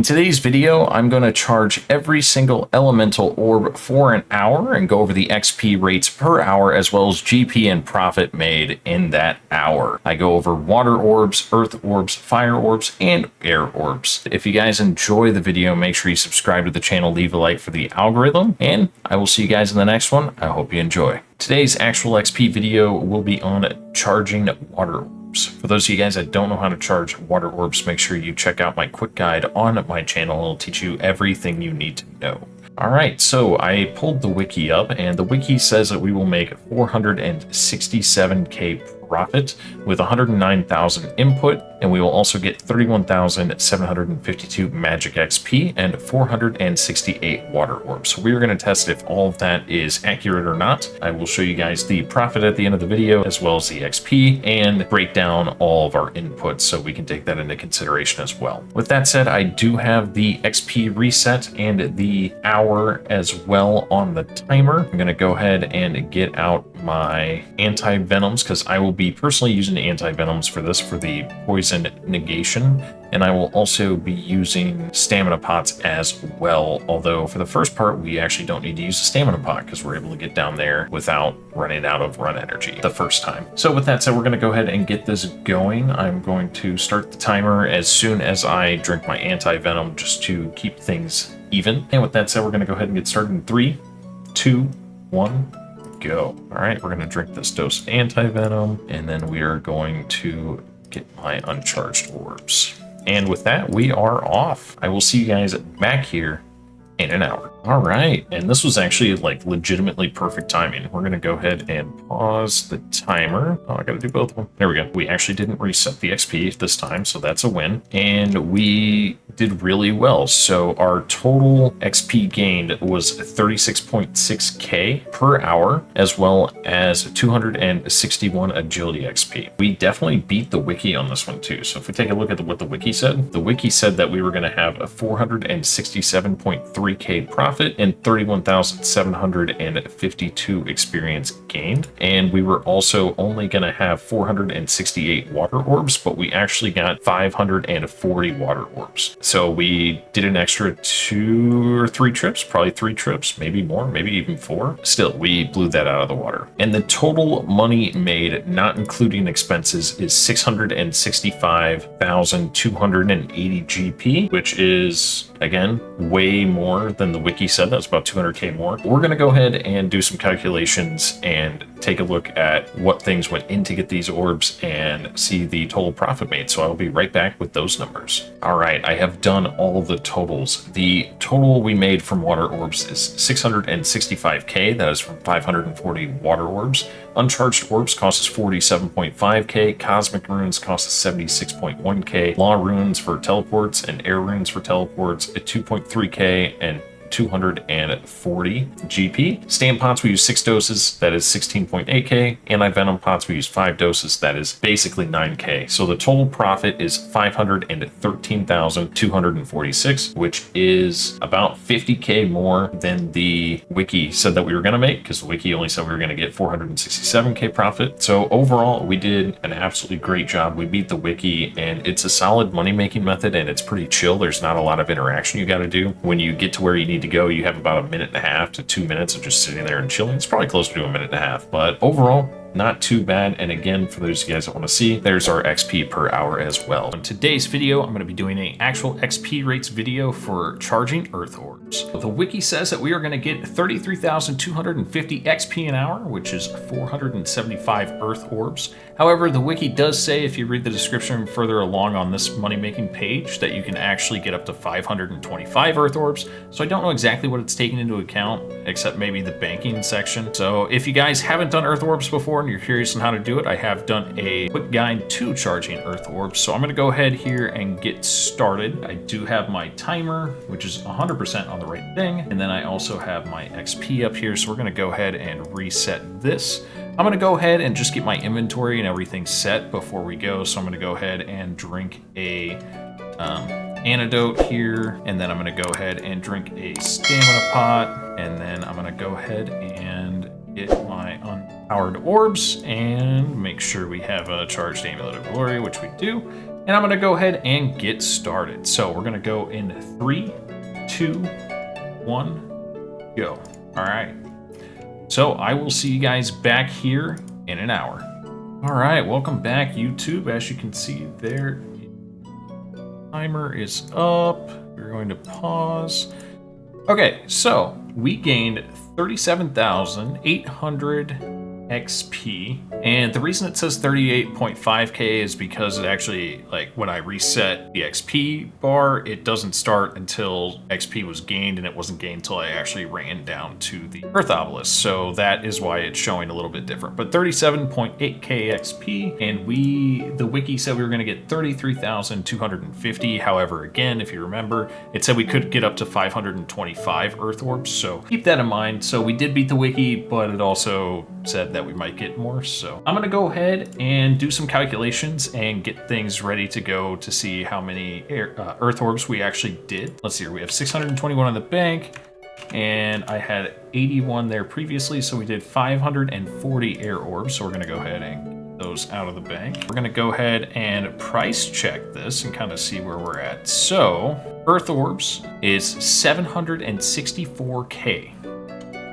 In today's video, I'm going to charge every single elemental orb for an hour and go over the XP rates per hour as well as GP and profit made in that hour. I go over water orbs, earth orbs, fire orbs, and air orbs. If you guys enjoy the video, make sure you subscribe to the channel, leave a like for the algorithm, and I will see you guys in the next one. I hope you enjoy. Today's actual XP video will be on charging water orbs. For those of you guys that don't know how to charge water orbs, make sure you check out my quick guide on my channel. It'll teach you everything you need to know. All right, so I pulled the wiki up, and the wiki says that we will make 467k profit with 109,000 input, and we will also get 31,752 magic XP and 468 water orbs. So we're going to test if all of that is accurate or not. I will show you guys the profit at the end of the video as well as the XP and break down all of our inputs so we can take that into consideration as well. With that said, I do have the XP reset and the hour as well on the timer. I'm going to go ahead and get out my anti-venoms because I will be personally using anti-venoms for this for the poison negation, and I will also be using stamina pots as well, although for the first part we actually don't need to use a stamina pot because we're able to get down there without running out of run energy the first time. So with that said, we're going to go ahead and get this going. I'm going to start the timer as soon as I drink my anti-venom just to keep things even. And with that said, we're going to go ahead and get started in 3, 2, 1, go. All right, we're going to drink this dose of anti-venom, and then we are going to get my uncharged orbs. And with that, we are off. I will see you guys back here in an hour. All right, and this was actually like legitimately perfect timing. We're gonna go ahead and pause the timer. Oh, I gotta do both of them. There we go. We actually didn't reset the XP this time, so that's a win. And we did really well. So our total XP gained was 36.6k per hour, as well as 261 agility XP. We definitely beat the wiki on this one too. So if we take a look at what the wiki said that we were gonna have a 467.3k profit and 31,752 experience gained. And we were also only going to have 468 water orbs, but we actually got 540 water orbs. So we did an extra 2 or 3 trips, probably 3 trips, maybe more, maybe even 4. Still, we blew that out of the water. And the total money made, not including expenses, is 665,280 GP, which is, again, way more than the wiki said. That's about 200k more. We're going to go ahead and do some calculations and take a look at what things went in to get these orbs and see the total profit made. So I'll be right back with those numbers. All right, I have done all the totals. The total we made from water orbs is 665k. That is from 540 water orbs. Uncharged orbs cost us 47.5k. Cosmic runes cost us 76.1k. Law runes for teleports and air runes for teleports at 2.3k and 240 GP. Stamp pots, we use 6 doses, that is 16.8k. Anti-venom pots, we use 5 doses, that is basically 9k. So the total profit is 513,246, which is about 50k more than the wiki said that we were going to make, because the wiki only said we were going to get 467k profit. So overall, we did an absolutely great job. We beat the wiki, and it's a solid money-making method, and it's pretty chill. There's not a lot of interaction you got to do. When you get to where you need to go, you have about 1.5 to 2 minutes of just sitting there and chilling. It's probably closer to 1.5 minutes, but overall, not too bad. And again, for those of you guys that want to see, there's our XP per hour as well. In today's video, I'm going to be doing an actual XP rates video for charging earth orbs. The wiki says that we are going to get 33,250 XP an hour, which is 475 earth orbs. However, the wiki does say, if you read the description further along on this money-making page, that you can actually get up to 525 earth orbs. So I don't know exactly what it's taking into account, except maybe the banking section. So if you guys haven't done earth orbs before and you're curious on how to do it, I have done a quick guide to charging earth orbs. So I'm going to go ahead here and get started. I do have my timer, which is 100% on the right thing. And then I also have my XP up here. So we're going to go ahead and reset this. I'm going to go ahead and just get my inventory and everything set before we go. So I'm going to go ahead and drink a antidote here. And then I'm going to go ahead and drink a stamina pot. And then I'm going to go ahead and get my unpowered orbs and make sure we have a charged amulet of glory, which we do. And I'm going to go ahead and get started. So we're going to go in 3, 2, 1, go. All right. So I will see you guys back here in an hour. All right, welcome back, YouTube. As you can see there, timer is up. We're going to pause. Okay, so we gained 37,800 XP, and the reason it says 38.5k is because it actually, like, when I reset the XP bar, it doesn't start until XP was gained, and it wasn't gained until I actually ran down to the Earth Obelisk, so that is why it's showing a little bit different. But 37.8k XP, and the wiki said we were going to get 33,250. However, again, if you remember, it said we could get up to 525 Earth Orbs, so keep that in mind. So we did beat the wiki, but it also said that we might get more. So I'm going to go ahead and do some calculations and get things ready to go to see how many Earth Orbs we actually did. Let's see here. We have 621 in the bank, and I had 81 there previously, so we did 540 Air Orbs. So we're going to go ahead and get those out of the bank. We're going to go ahead and price check this and kind of see where we're at. So Earth Orbs is 764k.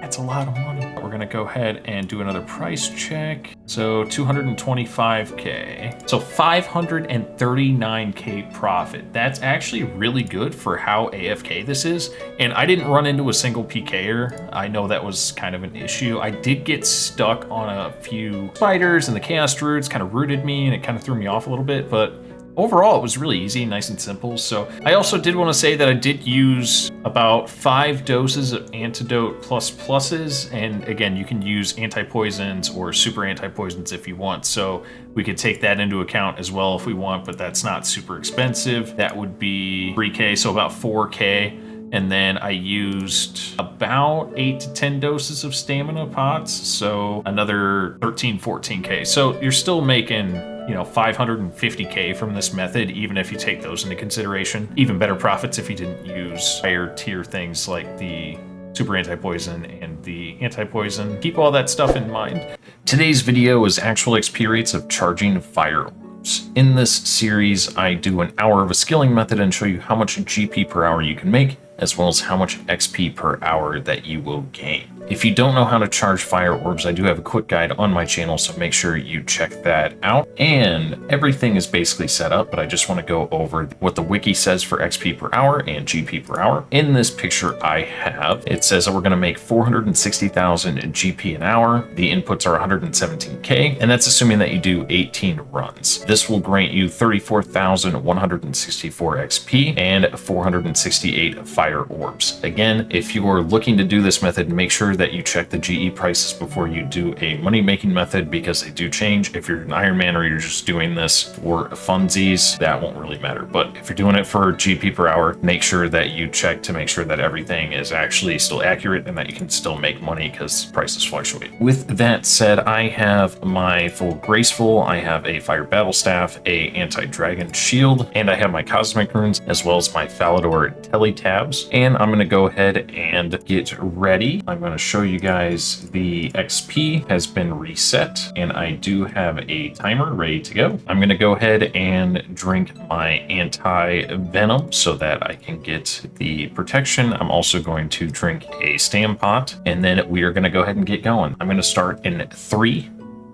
That's a lot of money. We're gonna go ahead and do another price check. So 225k. So 539k profit. That's actually really good for how AFK this is. And I didn't run into a single PKer. I know that was kind of an issue. I did get stuck on a few spiders, and the Chaos Druids kind of rooted me, and it kind of threw me off a little bit, but overall, it was really easy, nice and simple. So I also did want to say that I did use about 5 doses of antidote pluses. And again, you can use anti-poisons or super anti-poisons if you want. So we could take that into account as well if we want, but that's not super expensive. That would be 3k, so about 4k. And then I used about 8 to 10 doses of stamina pots, so another 13, 14k. So you're still making, 550k from this method, even if you take those into consideration. Even better profits if you didn't use higher tier things like the super anti-poison and the anti-poison. Keep all that stuff in mind. Today's video is actual XP rates of charging fire orbs. In this series, I do an hour of a skilling method and show you how much GP per hour you can make, as well as how much XP per hour that you will gain. If you don't know how to charge fire orbs, I do have a quick guide on my channel, so make sure you check that out. And everything is basically set up, but I just want to go over what the wiki says for XP per hour and GP per hour. In this picture I have, it says that we're going to make 460,000 GP an hour. The inputs are 117k, and that's assuming that you do 18 runs. This will grant you 34,164 XP and 468 fire orbs. Again, if you are looking to do this method, make sure that you check the GE prices before you do a money-making method, because they do change. If you're an Iron Man or you're just doing this for funsies, that won't really matter. But if you're doing it for GP per hour, make sure that you check to make sure that everything is actually still accurate and that you can still make money, because prices fluctuate. With that said, I have my full Graceful, I have a Fire Battle Staff, a Anti-Dragon Shield, and I have my Cosmic Runes, as well as my Falador Teletabs. And I'm going to go ahead and get ready. I'm going to show you guys the XP has been reset, and I do have a timer ready to go. I'm going to go ahead and drink my anti-venom so that I can get the protection. I'm also going to drink a stam pot, and then we are going to go ahead and get going. I'm going to start in 3,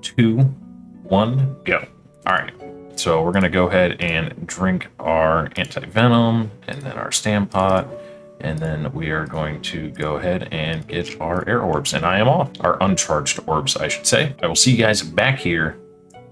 2, 1, go. All right. So we're going to go ahead and drink our anti-venom and then our stam pot. And then we are going to go ahead and get our air orbs, and I am off. Our uncharged orbs, I should say. I will see you guys back here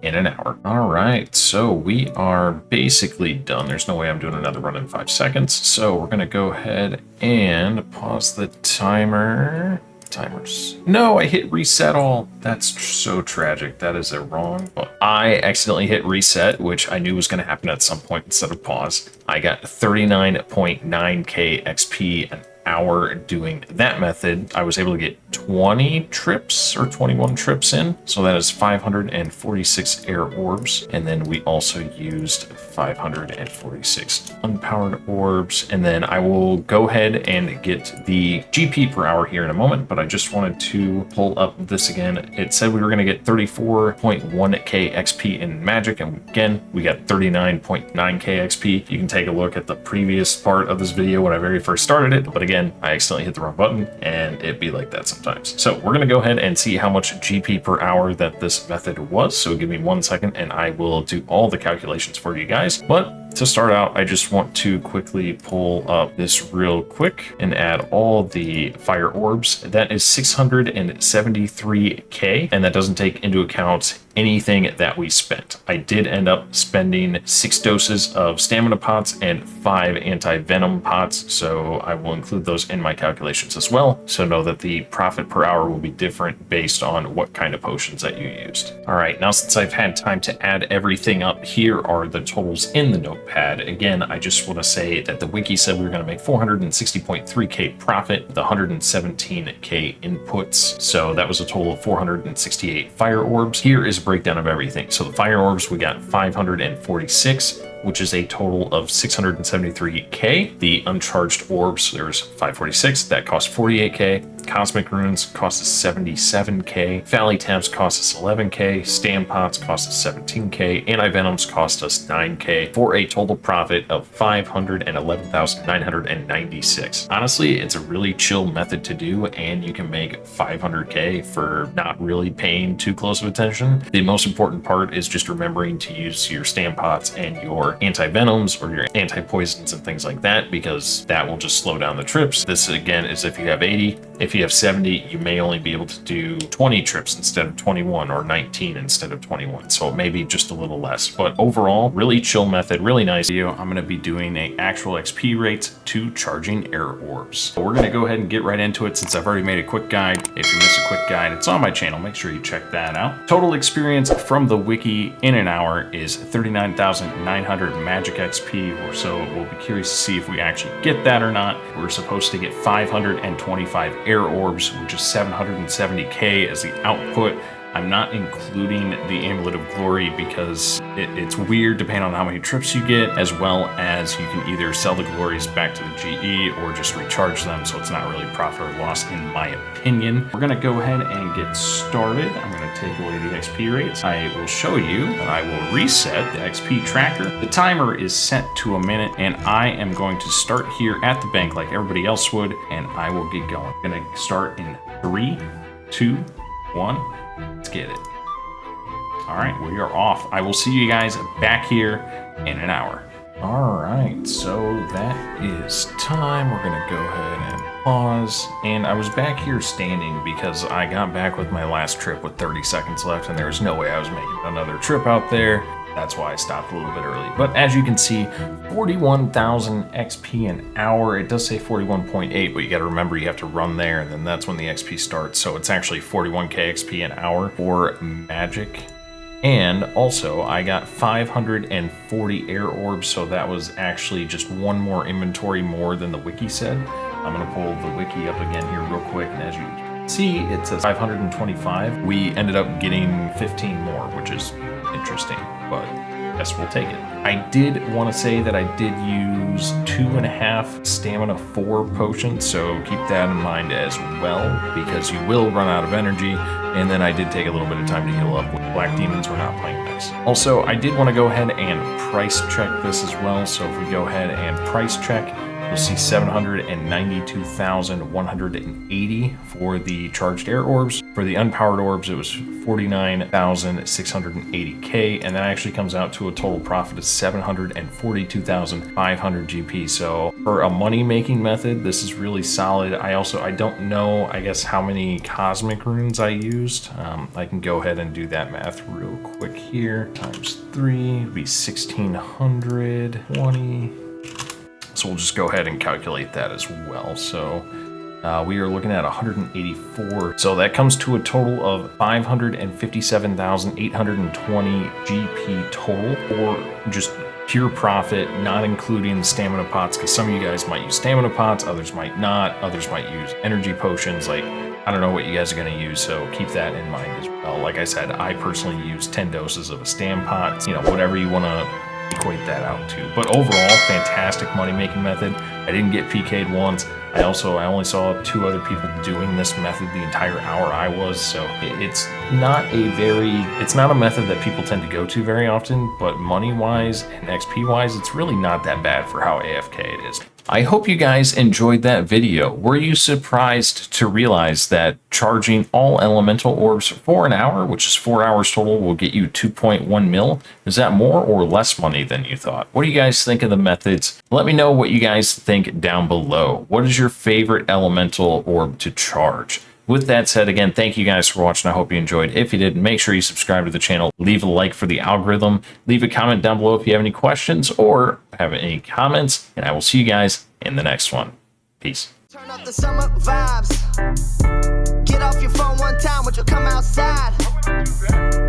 in an hour. All right, so we are basically done. There's no way I'm doing another run in 5 seconds. So we're gonna go ahead and pause the timer. Timers. No, I hit reset all. That's so tragic. That is wrong. But I accidentally hit reset, which I knew was going to happen at some point instead of pause. I got 39.9k XP, and hour doing that method, I was able to get 20 trips or 21 trips in. So that is 546 air orbs. And then we also used 546 unpowered orbs. And then I will go ahead and get the GP per hour here in a moment, but I just wanted to pull up this again. It said we were going to get 34.1k XP in magic, and again we got 39.9k XP. You can take a look at the previous part of this video when I very first started it, but again I accidentally hit the wrong button and it'd be like that sometimes. So we're going to go ahead and see how much GP per hour that this method was. So give me 1 second and I will do all the calculations for you guys. But to start out, I just want to quickly pull up this real quick and add all the fire orbs. That is 673k, and that doesn't take into account anything that we spent. I did end up spending 6 doses of stamina pots and 5 anti-venom pots, so I will include those in my calculations as well. So know that the profit per hour will be different based on what kind of potions that you used. All right, now since I've had time to add everything up, here are the totals in the notepad. Again, I just want to say that the wiki said we were going to make 460.3k profit, the 117k inputs. So that was a total of 468 fire orbs. Here is a breakdown of everything. So the fire orbs, we got 546, which is a total of 673k. The uncharged orbs, there's 546, that cost 48k. Cosmic runes cost us 77k. Valley tabs cost us 11k. Stam pots cost us 17k. Anti-venoms cost us 9k for a total profit of 511,996. Honestly, it's a really chill method to do, and you can make 500k for not really paying too close of attention. The most important part is just remembering to use your stam pots and your anti-venoms or your anti-poisons and things like that, because that will just slow down the trips. This again is if you have 80. If you have 70, you may only be able to do 20 trips instead of 21, or 19 instead of 21. So it may be just a little less, but overall, really chill method, really nice. Video, I'm going to be doing a actual XP rates to charging air orbs. So we're going to go ahead and get right into it since I've already made a quick guide. If you miss a quick guide, it's on my channel. Make sure you check that out. Total experience from the wiki in an hour is 39,900 magic XP, so we'll be curious to see if we actually get that or not. We're supposed to get 525 air orbs, which is 770k as the output. I'm not including the Amulet of Glory because it's weird depending on how many trips you get, as well as you can either sell the glories back to the GE or just recharge them, so it's not really profit or loss in my opinion. We're gonna go ahead and get started. I'm gonna take away the XP rates. I will show you, and I will reset the XP tracker. The timer is set to a minute, and I am going to start here at the bank like everybody else would, and I will get going. I'm gonna start in 3, 2, 1. Let's get it. All right, we are off. I will see you guys back here in an hour. All right, so that is time. We're gonna go ahead and pause. And I was back here standing because I got back with my last trip with 30 seconds left, and there was no way I was making another trip out there. That's why I stopped a little bit early. But as you can see, 41,000 XP an hour. It does say 41.8, but you got to remember you have to run there, and then that's when the XP starts. So it's actually 41k XP an hour for magic. And also, I got 540 air orbs, so that was actually just one more inventory more than the wiki said. I'm going to pull the wiki up again here real quick, and as you can see, it says 525. We ended up getting 15 more, which is interesting, but I guess we'll take it. I did want to say that I did use 2.5 stamina 4 potions, so keep that in mind as well, because you will run out of energy. And then I did take a little bit of time to heal up. With Black Demons, we're not playing next. Also, I did want to go ahead and price check this as well. So if we go ahead and price check, you'll see 792,180 for the charged air orbs. For the unpowered orbs, it was 49,680k, and that actually comes out to a total profit of 742,500 GP. So for a money-making method, this is really solid. I don't know, I guess, how many cosmic runes I used. I can go ahead and do that math real quick here. Times 3 would be 1,620. So we'll just go ahead and calculate that as well. So we are looking at 184. So that comes to a total of 557,820 GP total, or just pure profit, not including stamina pots, because some of you guys might use stamina pots, others might not, others might use energy potions. Like, I don't know what you guys are going to use, so keep that in mind as well. Like I said, I personally use 10 doses of a stam pot, you know, whatever you want to equate that out to. But overall, fantastic money making method. I didn't get PK'd once. I only saw 2 other people doing this method the entire hour I was, so it's not a method that people tend to go to very often, but money wise and XP wise, it's really not that bad for how AFK it is. I hope you guys enjoyed that video. Were you surprised to realize that charging all elemental orbs for an hour, which is 4 hours total, will get you 2.1 mil? Is that more or less money than you thought? What do you guys think of the methods? Let me know what you guys think down below. What is your favorite elemental orb to charge? With that said, again, thank you guys for watching. I hope you enjoyed. If you did, make sure you subscribe to the channel, leave a like for the algorithm, leave a comment down below if you have any questions or have any comments, and I will see you guys in the next one. Peace. Turn up the summer vibes. Get off your phone one time, would you come outside?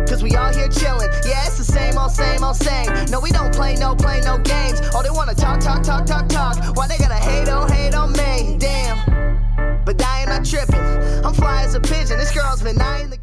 Cause we all here chilling. Yeah, it's the same old, same. No, we don't play no games. Oh, they wanna talk. Why they gotta hate on me? Damn. But I ain't not tripping. I'm fly as a pigeon. This girl's been eyeing the